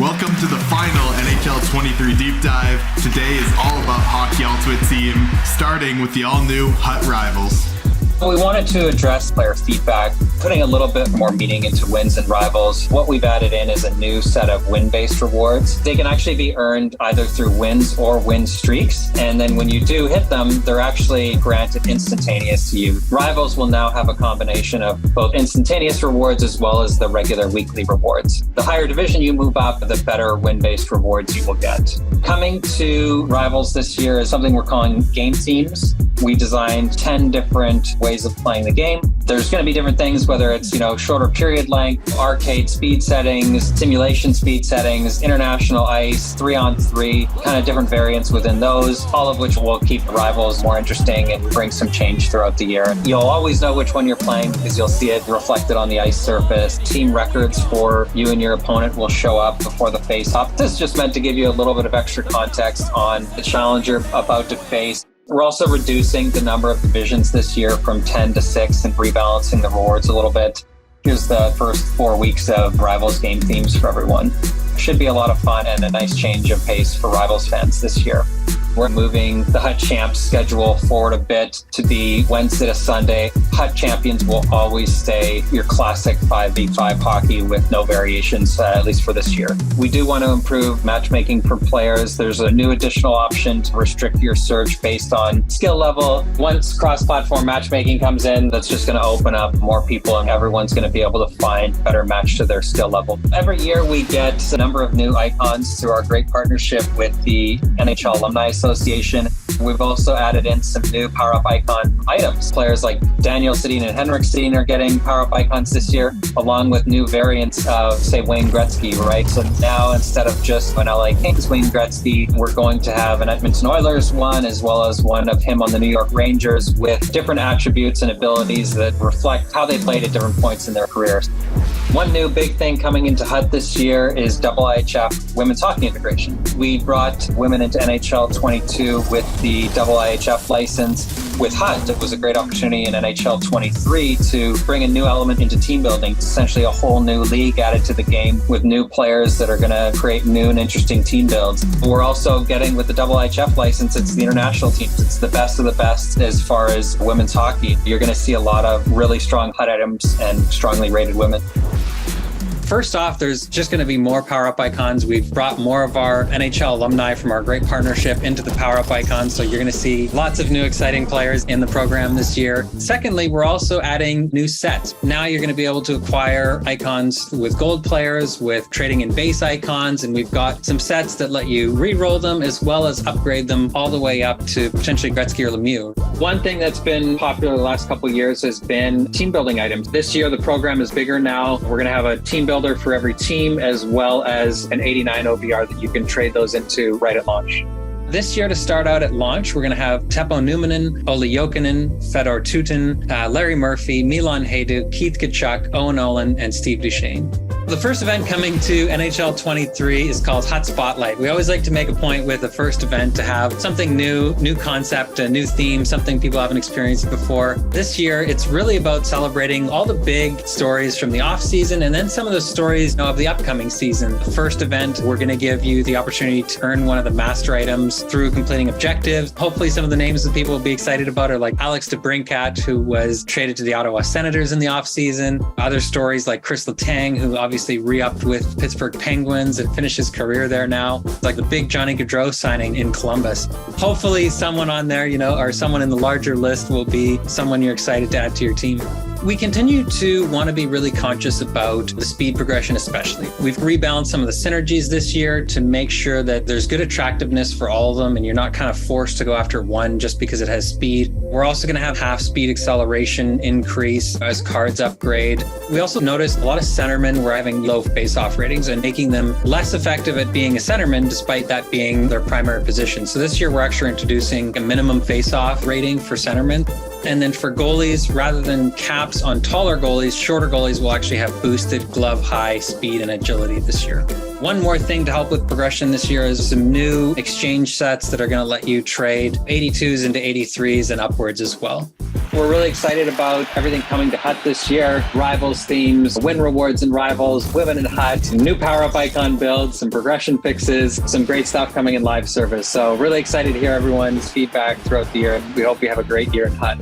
Welcome to the final NHL 23 Deep Dive. Today is all about Hockey Ultimate Team, starting with the all-new Hut Rivals. We wanted to address player feedback, putting a little bit more meaning into wins and rivals. What we've added in is a new set of win-based rewards. They can actually be earned either through wins or win streaks. And then when you do hit them, they're actually granted instantaneous to you. Rivals will now have a combination of both instantaneous rewards as well as the regular weekly rewards. The higher division you move up, the better win-based rewards you will get. Coming to Rivals this year is something we're calling game teams. We designed 10 different ways of playing the game. There's going to be different things, whether it's, shorter period length, arcade speed settings, simulation speed settings, international ice, 3-on-3, kind of different variants within those, all of which will keep the Rivals more interesting and bring some change throughout the year. You'll always know which one you're playing because you'll see it reflected on the ice surface. Team records for you and your opponent will show up before the face-off. This is just meant to give you a little bit of extra context on the challenge you're about to face. We're also reducing the number of divisions this year from 10 to 6 and rebalancing the rewards a little bit. Here's the first 4 weeks of Rivals game themes for everyone. Should be a lot of fun and a nice change of pace for Rivals fans this year. We're moving the Hut Champs schedule forward a bit to be Wednesday to Sunday. Hut Champions will always stay your classic 5v5 hockey with no variations, at least for this year. We do want to improve matchmaking for players. There's a new additional option to restrict your search based on skill level. Once cross-platform matchmaking comes in, that's just going to open up more people and everyone's going to be able to find a better match to their skill level. Every year we get a number of new icons through our great partnership with the NHL Alumni Association. We've also added in some new power-up icon items. Players like Daniel Sedin and Henrik Sedin are getting power-up icons this year, along with new variants of, say, Wayne Gretzky, right? So now instead of just an LA Kings Wayne Gretzky, we're going to have an Edmonton Oilers one, as well as one of him on the New York Rangers with different attributes and abilities that reflect how they played at different points in their careers. One new big thing coming into Hut this year is IIHF women's hockey integration. We brought women into NHL 22 with the IIHF license. With Hut, it was a great opportunity in NHL 23 to bring a new element into team building, essentially a whole new league added to the game with new players that are going to create new and interesting team builds. We're also getting, with the IIHF license, it's the international teams. It's the best of the best as far as women's hockey. You're going to see a lot of really strong Hut items and strongly rated women. First off, there's just going to be more power-up icons. We've brought more of our NHL alumni from our great partnership into the power-up icons, so you're going to see lots of new exciting players in the program this year. Secondly, we're also adding new sets. Now you're going to be able to acquire icons with gold players, with trading in base icons, and we've got some sets that let you re-roll them as well as upgrade them all the way up to potentially Gretzky or Lemieux. One thing that's been popular the last couple of years has been team building items. This year, the program is bigger now. We're going to have a team builder for every team, as well as an 89 OBR that you can trade those into right at launch. This year, to start out at launch, we're going to have Teppo Numminen, Olli Jokinen, Fedor Tutin, Larry Murphy, Milan Hayduk, Keith Tkachuk, Owen Olin, and Steve Duchesne. The first event coming to NHL 23 is called Hut Spotlight. We always like to make a point with the first event to have something new concept, a new theme, something people haven't experienced before. This year, it's really about celebrating all the big stories from the off season and then some of the stories of the upcoming season. The first event, we're going to give you the opportunity to earn one of the master items through completing objectives. Hopefully some of the names that people will be excited about are like Alex DeBrincat, who was traded to the Ottawa Senators in the offseason. Other stories like Chris Letang, who obviously re-upped with Pittsburgh Penguins and finished his career there now. Like the big Johnny Gaudreau signing in Columbus. Hopefully someone on there, or someone in the larger list will be someone you're excited to add to your team. We continue to want to be really conscious about the speed progression, especially. We've rebalanced some of the synergies this year to make sure that there's good attractiveness for all of them and you're not kind of forced to go after one just because it has speed. We're also going to have half speed acceleration increase as cards upgrade. We also noticed a lot of centermen were having low face-off ratings and making them less effective at being a centerman despite that being their primary position. So this year we're actually introducing a minimum face-off rating for centermen. And then for goalies, rather than caps on taller goalies, shorter goalies will actually have boosted glove high speed and agility this year. One more thing to help with progression this year is some new exchange sets that are going to let you trade 82s into 83s and upwards as well. We're really excited about everything coming to Hut this year. Rivals themes, win rewards and Rivals, Women in Hut, new power-up icon builds, some progression fixes, some great stuff coming in live service. So really excited to hear everyone's feedback throughout the year. We hope you have a great year in Hut.